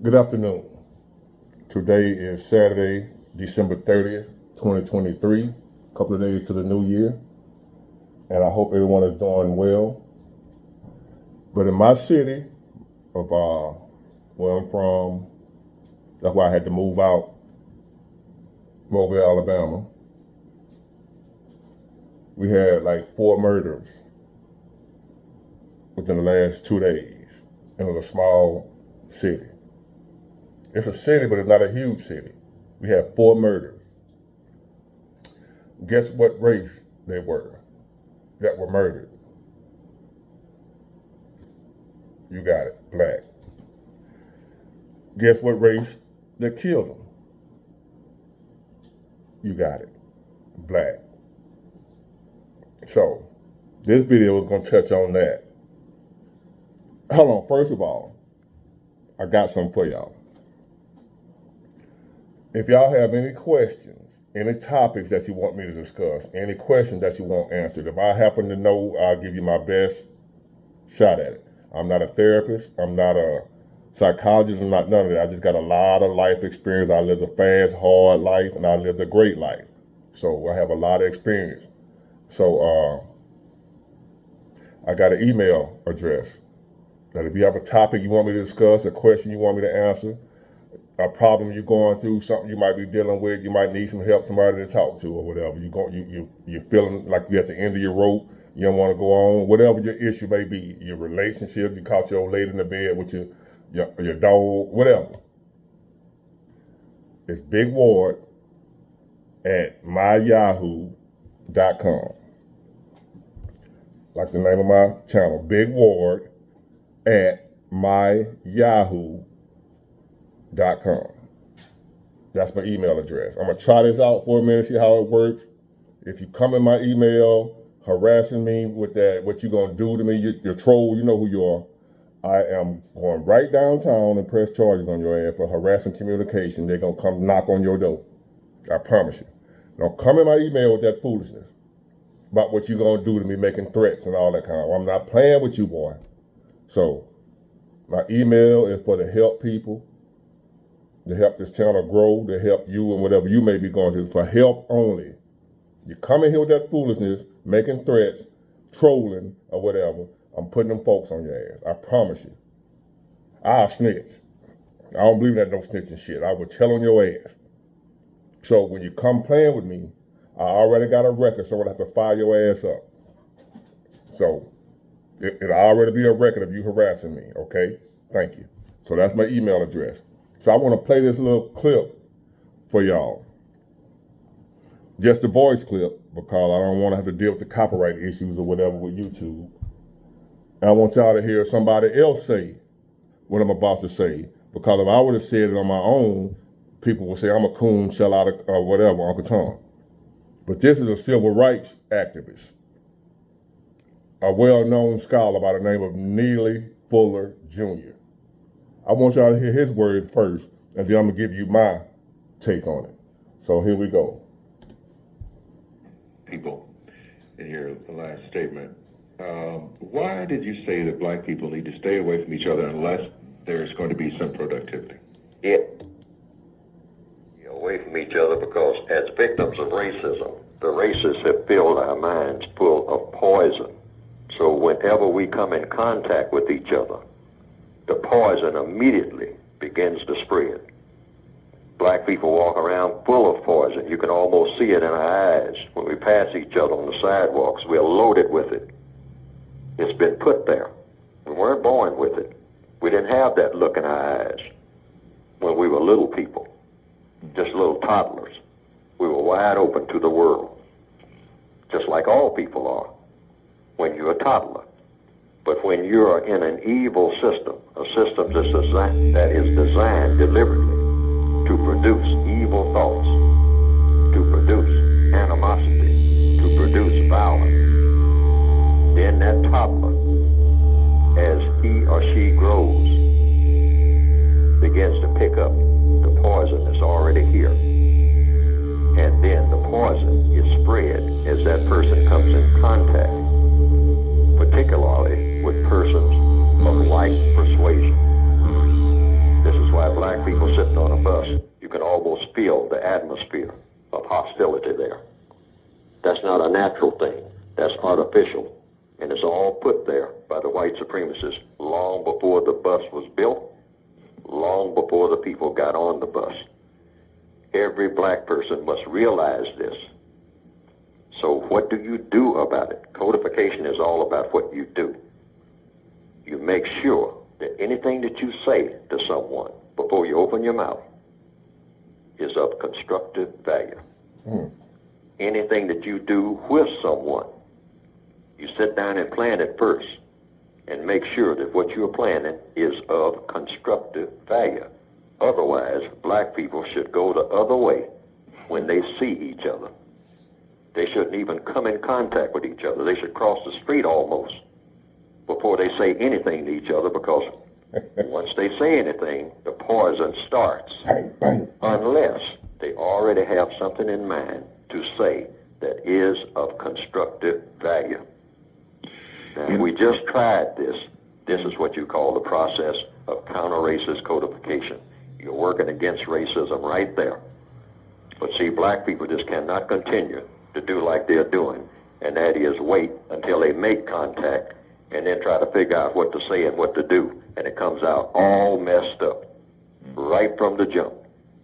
Good afternoon. Today is Saturday, December 30th, 2023. A couple of days to the new year. And I hope everyone is doing well. But in my city of where I'm from, that's why I had to move out, Mobile, Alabama. We had like 4 murders within the last 2 days. It was a small city. It's a city, but it's not a huge city. We had 4 murders. Guess what race they were that were murdered? You got it, black. Guess what race that killed them? You got it, black. So, this video is going to touch on that. Hold on, first of all, I got something for y'all. If y'all have any questions, any topics that you want me to discuss, any questions that you want answered, if I happen to know, I'll give you my best shot at it. I'm not a therapist. I'm not a psychologist. I'm not none of that. I just got a lot of life experience. I lived a fast, hard life, and I lived a great life. So I have a lot of experience. So I got an email address that if you have a topic you want me to discuss, a question you want me to answer, a problem you're going through, something you might be dealing with, you might need some help, somebody to talk to or whatever. You're feeling like you're at the end of your rope, you don't want to go on, whatever your issue may be, your relationship, you caught your old lady in the bed with your dog, whatever. It's Big Ward at myyahoo.com. Like the name of my channel, Big Ward at myyahoo.com. That's my email address. I'm going to try this out for a minute, see how it works. If you come in my email harassing me with that, what you going to do to me, you're troll, you know who you are. I am going right downtown and press charges on your ass for harassing communication. They're going to come knock on your door. I promise you. Don't come in my email with that foolishness about what you're going to do to me, making threats and all that kind of. I'm not playing with you, boy. So my email is for to help people, to help this channel grow, to help you and whatever you may be going through, for help only. You come in here with that foolishness, making threats, trolling, or whatever, I'm putting them folks on your ass. I promise you. I'll snitch. I don't believe that no snitching shit. I will tell on your ass. So when you come playing with me, I already got a record, so I'm going to have to fire your ass up. So it'll already be a record of you harassing me, okay? Thank you. So that's my email address. So I want to play this little clip for y'all. Just a voice clip, because I don't want to have to deal with the copyright issues or whatever with YouTube. And I want y'all to hear somebody else say what I'm about to say, because if I would have said it on my own, people would say I'm a coon, sell out or whatever, Uncle Tom. But this is a civil rights activist, a well-known scholar by the name of Neely Fuller Jr. I want y'all to hear his words first, and then I'm going to give you my take on it. So here we go. People in your last statement, why did you say that black people need to stay away from each other unless there's going to be some productivity? Yeah. Away from each other because as victims of racism, the racists have filled our minds full of poison. So whenever we come in contact with each other, the poison immediately begins to spread. Black people walk around full of poison. You can almost see it in our eyes. When we pass each other on the sidewalks, we're loaded with it. It's been put there. We weren't born with it. We didn't have that look in our eyes when we were little people, just little toddlers. We were wide open to the world, just like all people are when you're a toddler. But when you're in an evil system, a system that is designed deliberately to produce evil thoughts, to produce animosity, to produce violence, then that toddler, as he or she grows, begins to pick up the poison that's already here. And then the poison is spread as that person comes in contact, particularly with persons of like persuasion. This is why black people sitting on a bus, you can almost feel the atmosphere of hostility there. That's not a natural thing. That's artificial. And it's all put there by the white supremacists long before the bus was built, long before the people got on the bus. Every black person must realize this. So what do you do about it? Codification is all about what you do. You make sure that anything that you say to someone before you open your mouth is of constructive value. Anything that you do with someone, you sit down and plan it first and make sure that what you're planning is of constructive value. Otherwise, black people should go the other way when they see each other. They shouldn't even come in contact with each other. They should cross the street almost before they say anything to each other, because once they say anything, the poison starts. Bang, bang. Unless they already have something in mind to say that is of constructive value. Now, we just tried this. This is what you call the process of counter-racist codification. You're working against racism right there. But see, black people just cannot continue to do like they're doing, and that is wait until they make contact and then try to figure out what to say and what to do, and it comes out all messed up right from the jump.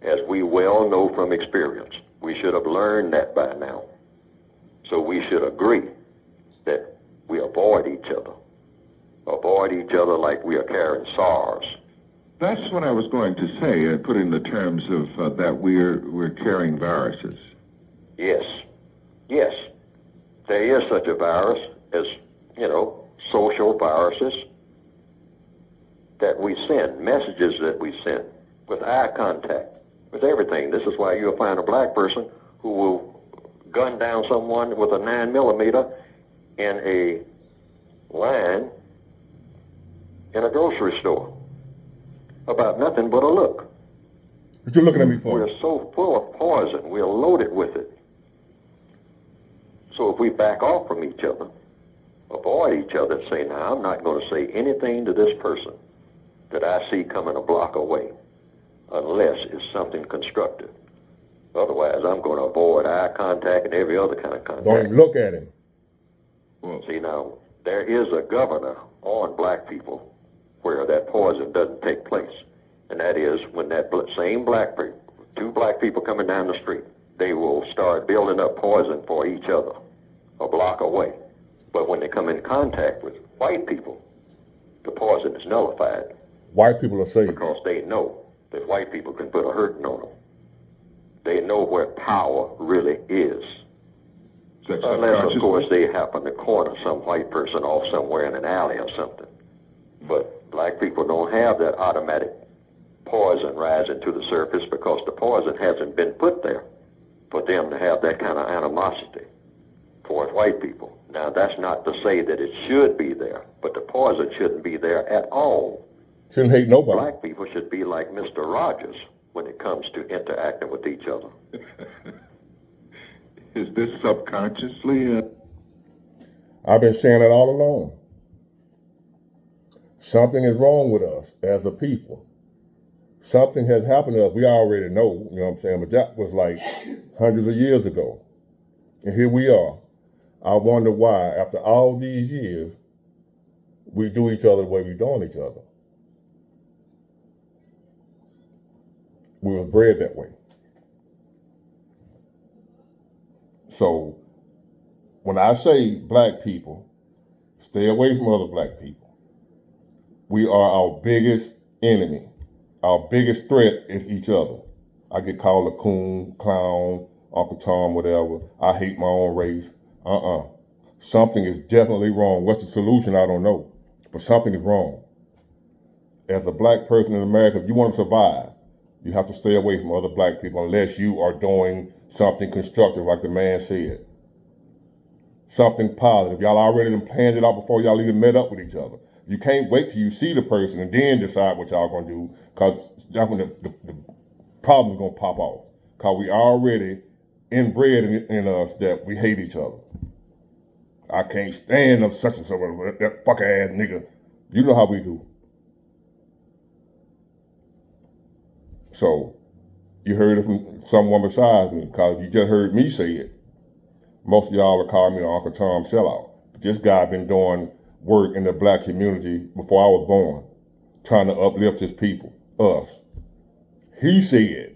As we well know from experience, we should have learned that by now. So we should agree that we avoid each other. Avoid each other like we are carrying SARS. That's what I was going to say, put in the terms of that we're carrying viruses. Yes. Yes. There is such a virus as, social viruses that we send, messages that we send with eye contact, with everything. This is why you'll find a black person who will gun down someone with a 9mm in a line in a grocery store about nothing but a look. What you looking at me for? We're so full of poison, we're loaded with it. So if we back off from each other, avoid each other, and say, now, I'm not going to say anything to this person that I see coming a block away unless it's something constructive. Otherwise, I'm going to avoid eye contact and every other kind of contact. Don't even look at him. Well, see, now, there is a governor on black people where that poison doesn't take place. And that is when that same black people, two black people coming down the street, they will start building up poison for each other a block away. But when they come in contact with white people, the poison is nullified. White people are safe. Because they know that white people can put a hurting on them. They know where power really is. Unless, of course, they happen to corner some white person off somewhere in an alley or something. But black people don't have that automatic poison rising to the surface because the poison hasn't been put there for them to have that kind of animosity towards white people. Now, that's not to say that it should be there, but the poison shouldn't be there at all. Shouldn't hate nobody. Black people should be like Mr. Rogers when it comes to interacting with each other. Is this subconsciously? I've been saying it all along. Something is wrong with us as a people. Something has happened to us. We already know, you know what I'm saying? But that was like hundreds of years ago. And here we are. I wonder why, after all these years, we do each other the way we doing each other. We were bred that way. So, when I say black people, stay away from other black people. We are our biggest enemy. Our biggest threat is each other. I get called a coon, clown, Uncle Tom, whatever. I hate my own race. Something is definitely wrong. What's the solution? I don't know. But something is wrong. As a black person in America, if you want to survive, you have to stay away from other black people unless you are doing something constructive, like the man said. Something positive. Y'all already done planned it out before y'all even met up with each other. You can't wait till you see the person and then decide what y'all gonna do, because that's when the problem's gonna pop off. Because we already inbred in us that we hate each other. I can't stand such and such, that fucking ass nigga. You know how we do. So you heard it from someone besides me, because you just heard me say it. Most of y'all will call me Uncle Tom sellout. But this guy been doing work in the black community before I was born, trying to uplift his people, us. He said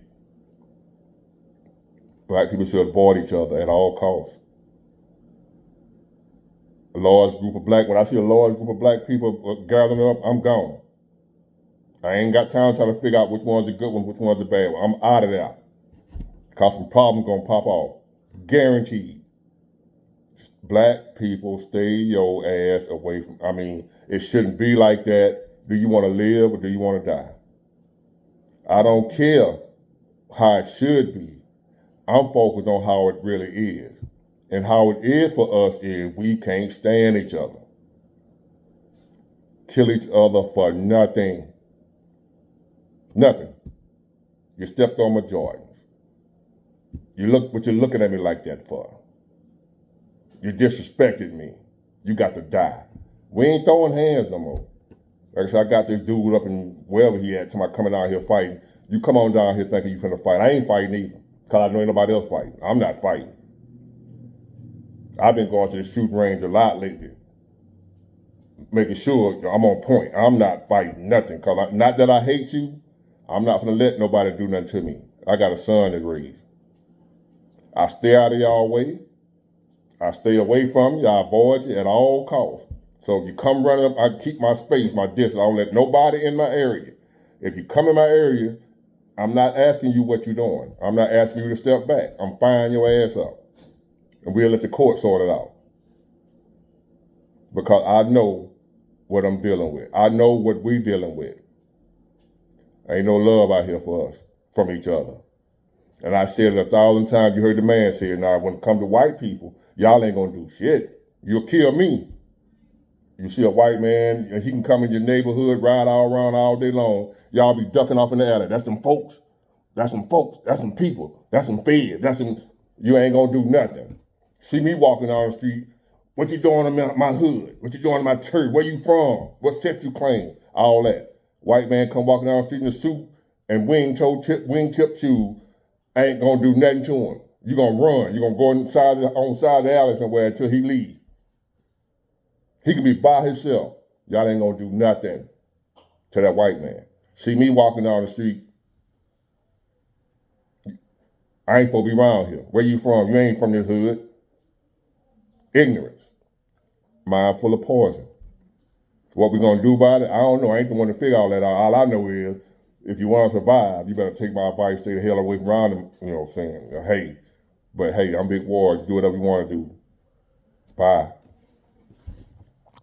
black people should avoid each other at all costs. A large group of when I see a large group of black people gathering up, I'm gone. I ain't got time to try to figure out which one's the good ones, which one's the bad one. I'm out of there. Cause some problems gonna pop off. Guaranteed. Black people, stay your ass away from, it shouldn't be like that. Do you want to live or do you want to die? I don't care how it should be. I'm focused on how it really is. And how it is for us is we can't stand each other. Kill each other for nothing. Nothing. You stepped on my Jordans. What you looking at me like that for? You disrespected me. You got to die. We ain't throwing hands no more. Like I said, I got this dude up in wherever he at, somebody coming out here fighting. You come on down here thinking you finna fight. I ain't fighting either, because I know ain't nobody else fighting. I'm not fighting. I've been going to the shooting range a lot lately, making sure I'm on point. I'm not fighting nothing, because not that I hate you, I'm not gonna let nobody do nothing to me. I got a son to raise. I stay out of y'all way. I stay away from you. I avoid you at all costs. So if you come running up, I keep my space, my distance. I don't let nobody in my area. If you come in my area, I'm not asking you what you're doing. I'm not asking you to step back. I'm firing your ass up. And we'll let the court sort it out. Because I know what I'm dealing with. I know what we dealing with. Ain't no love out here for us, from each other. And I said it 1,000 times. You heard the man say it. Now, when it comes to white people, y'all ain't gonna do shit. You'll kill me. You see a white man, and he can come in your neighborhood, ride all around all day long. Y'all be ducking off in the alley. That's them folks. That's them folks. That's them people. That's them feds. That's them. You ain't gonna do nothing. See me walking down the street. What you doing in my hood? What you doing in my church? Where you from? What set you claim? All that. White man come walking down the street in a suit and wingtip shoes. Ain't gonna do nothing to him. You gonna run. You gonna go on the side of the alley somewhere until he leave. He can be by himself. Y'all ain't gonna do nothing to that white man. See me walking down the street. I ain't supposed to be around here. Where you from? You ain't from this hood. Ignorance. Mind full of poison. What we gonna do about it? I don't know. I ain't the one to figure all that out. All I know is, if you want to survive, you better take my advice, stay the hell away from around them, you know what I'm saying? Hey, I'm Big Ward, do whatever you want to do. Bye.